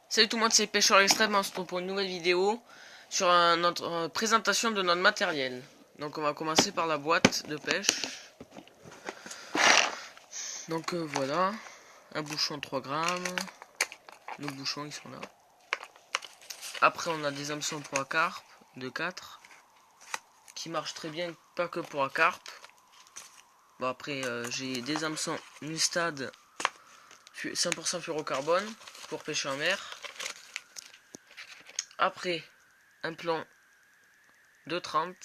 Salut tout le monde, c'est Pêcheur Extrême, on se retrouve pour une nouvelle vidéo sur notre présentation de notre matériel. Donc on va commencer par la boîte de pêche. Donc voilà, un bouchon 3 grammes, nos bouchons ils sont là. Après on a des hameçons pour la carpe de 4 qui marchent très bien, pas que pour la carpe. Bon après j'ai des hameçons Mustad 100% fluorocarbone pour pêcher en mer. Après un plomb de 30,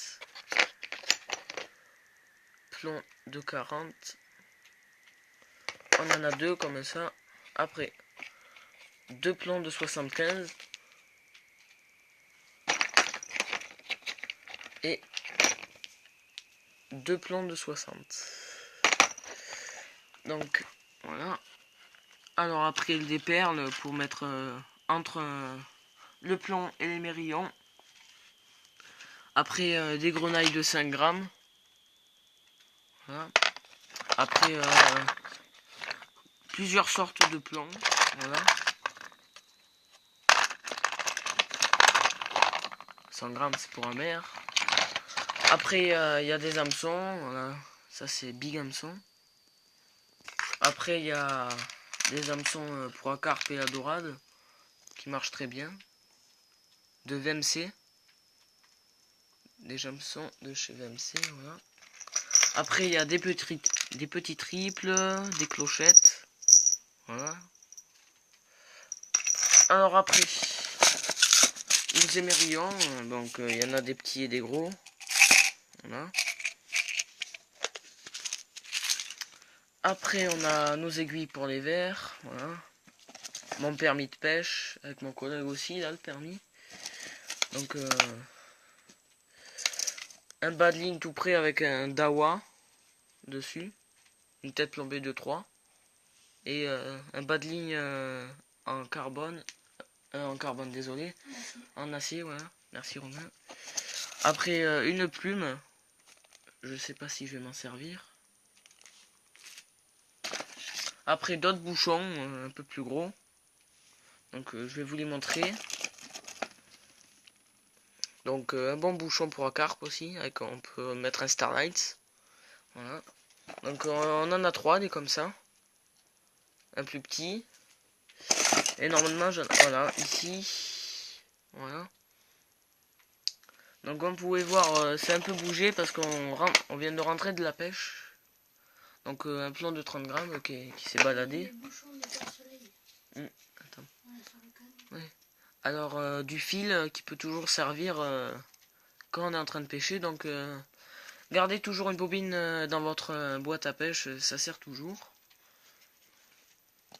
plomb de 40. On en a deux comme ça. Après, deux plombs de 75 et deux plombs de 60. Donc voilà. Alors après des perles pour mettre entre le plomb et les mérillons. Après des grenailles de 5 grammes. Voilà. Après plusieurs sortes de plombs. Voilà. 100 grammes c'est pour la mer. Après il y a des hameçons. Voilà. Ça c'est big hameçon. Après il y a des hameçons pour la carpe et la dorade qui marchent très bien. De VMC. Des hameçons de chez VMC, voilà. Après il y a des petits triples, des clochettes. Voilà. Alors après, les émerillons, donc il y en a des petits et des gros. Voilà. Après on a nos aiguilles pour les verres, voilà. Mon permis de pêche, avec mon collègue aussi, là, le permis. Donc un bas de ligne tout près avec un Dawa dessus. Une tête plombée de 3. Et un bas de ligne en carbone. En carbone, désolé. En acier, voilà. Merci Romain. Après une plume. Je sais pas si je vais m'en servir. Après d'autres bouchons un peu plus gros. Donc je vais vous les montrer. Donc un bon bouchon pour la carpe aussi. Avec, on peut mettre un Starlight. Voilà. Donc on en a 3 des comme ça. Un plus petit. Et normalement, voilà, ici. Voilà. Donc comme vous pouvez voir, c'est un peu bougé parce on vient de rentrer de la pêche. Donc un plomb de 30 grammes qui s'est baladé. Attends. Ouais. Alors du fil qui peut toujours servir quand on est en train de pêcher. Donc gardez toujours une bobine dans votre boîte à pêche, ça sert toujours.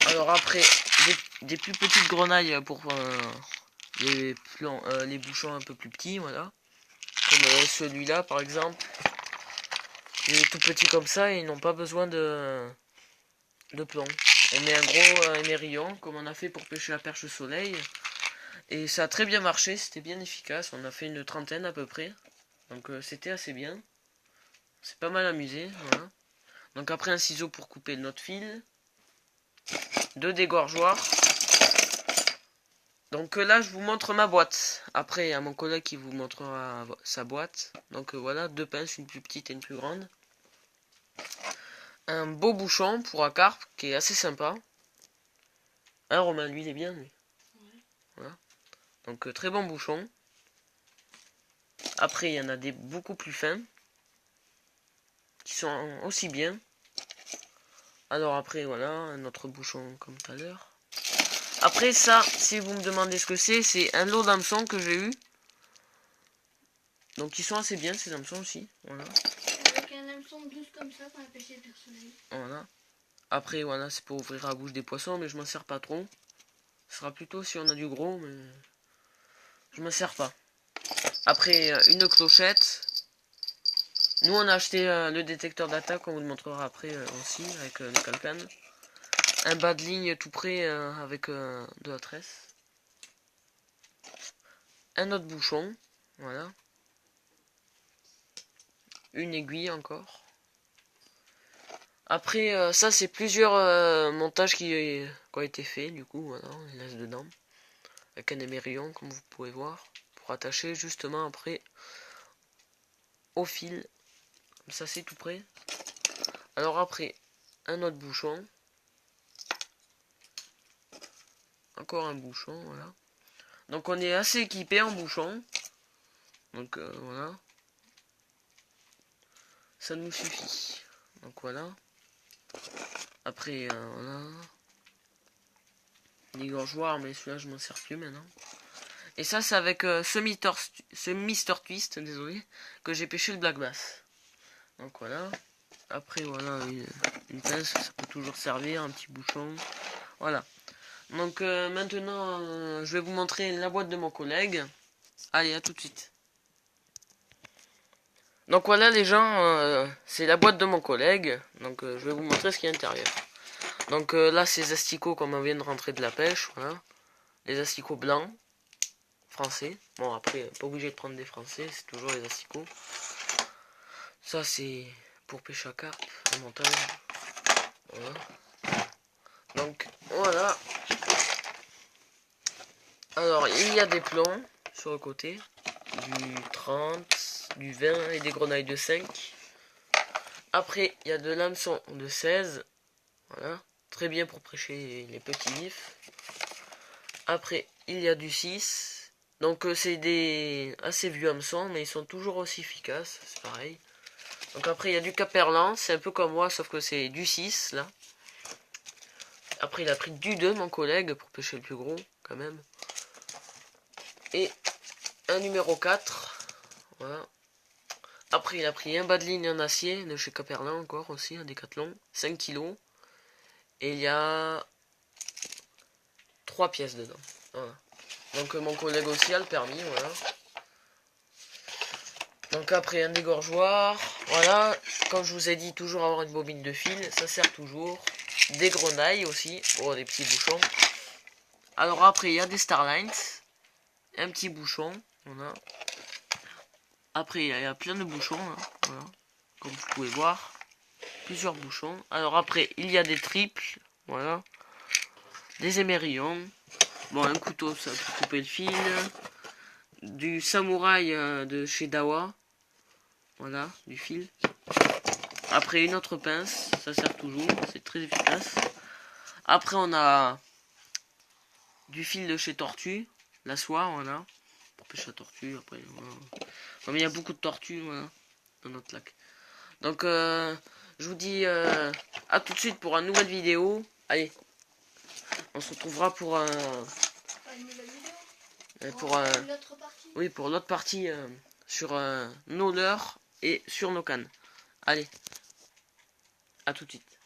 Alors après, des plus petites grenailles pour les bouchons un peu plus petits, voilà. Comme celui-là par exemple. Il est tout petit comme ça et ils n'ont pas besoin de plomb. On met un gros émerillon comme on a fait pour pêcher la perche au soleil. Et ça a très bien marché, c'était bien efficace. On a fait une trentaine à peu près. Donc c'était assez bien. C'est pas mal amusé, voilà. Donc après un ciseau pour couper notre fil. Deux dégorgeoirs. Donc là je vous montre ma boîte. Après il y a mon collègue qui vous montrera sa boîte. Donc voilà, deux pinces, une plus petite et une plus grande. Un beau bouchon pour la carpe qui est assez sympa. Hein Romain, lui il est bien lui. Ouais. Voilà. Donc très bon bouchon. Après il y en a des beaucoup plus fins. Qui sont aussi bien. Alors après voilà, un autre bouchon comme tout à l'heure. Après ça, si vous me demandez ce que c'est un lot d'hameçons que j'ai eu. Donc ils sont assez bien ces hameçons aussi. Voilà. Avec un hameçon douce comme ça qu'on a pêché le soleil. Voilà. Après voilà, c'est pour ouvrir la bouche des poissons, mais je m'en sers pas trop. Ce sera plutôt si on a du gros, mais je m'en sers pas. Après une clochette. Nous on a acheté le détecteur d'attaque, on vous le montrera après aussi avec le calcan. Un bas de ligne tout près avec de la tresse. Un autre bouchon, voilà. Une aiguille encore. Après ça c'est plusieurs montages qui ont été faits, du coup voilà, on les laisse dedans. avec un émerillon, comme vous pouvez voir, pour attacher justement après au fil. Comme ça, c'est tout prêt. Alors après, un autre bouchon. Encore un bouchon, voilà. Donc on est assez équipé en bouchon. Donc voilà. Ça nous suffit. Donc voilà. Après, voilà. L'égorgeoir, mais celui-là je m'en sers plus maintenant. Et ça c'est avec ce Mr Twist, désolé, que j'ai pêché le black bass. Donc voilà. Après voilà, une pince, ça peut toujours servir, un petit bouchon. Voilà. Donc maintenant, je vais vous montrer la boîte de mon collègue. Allez, à tout de suite. Donc voilà les gens, c'est la boîte de mon collègue. Donc je vais vous montrer ce qu'il y a à l'intérieur. Donc là c'est les asticots comme on vient de rentrer de la pêche. Voilà. Les asticots blancs. Français. Bon après, pas obligé de prendre des français, c'est toujours les asticots. Ça c'est pour pêche à carpe, en montagne. Voilà. Donc voilà. Alors il y a des plombs sur le côté. Du 30, du 20 et des grenailles de 5. Après il y a de l'hameçon de 16. Voilà. Très bien pour pêcher les petits vifs. Après il y a du 6. Donc c'est des assez vieux hameçons, mais ils sont toujours aussi efficaces, c'est pareil. Donc après il y a du caperlan, c'est un peu comme moi, sauf que c'est du 6 là. Après il a pris du 2 mon collègue, pour pêcher le plus gros quand même. Et un numéro 4, voilà. Après il a pris un bas de ligne en acier, de chez Caperlan encore aussi, un Décathlon, 5 kg. Et il y a 3 pièces dedans, voilà. Donc mon collègue aussi a le permis, voilà. Donc après un dégorgeoir, voilà, comme je vous ai dit, toujours avoir une bobine de fil, ça sert toujours. Des grenailles aussi, pour des petits bouchons. Alors après il y a des Starlines, un petit bouchon, voilà. Après il y a plein de bouchons, hein, voilà, comme vous pouvez voir, plusieurs bouchons. Alors après il y a des triples, voilà, des émerillons, bon un couteau ça pour couper le fil, du samouraï de chez Dawa, voilà, du fil. Après une autre pince, ça sert toujours, c'est très efficace. Après on a du fil de chez Tortue, la soie, voilà, pour pêcher la tortue. Après, voilà. Comme il y a beaucoup de tortues, voilà, dans notre lac. Donc je vous dis à tout de suite pour une nouvelle vidéo. Allez, on se retrouvera pour Pas une nouvelle vidéo. pour L'autre partie. oui, pour l'autre partie sur nos leurres et sur nos cannes. Allez, à tout de suite.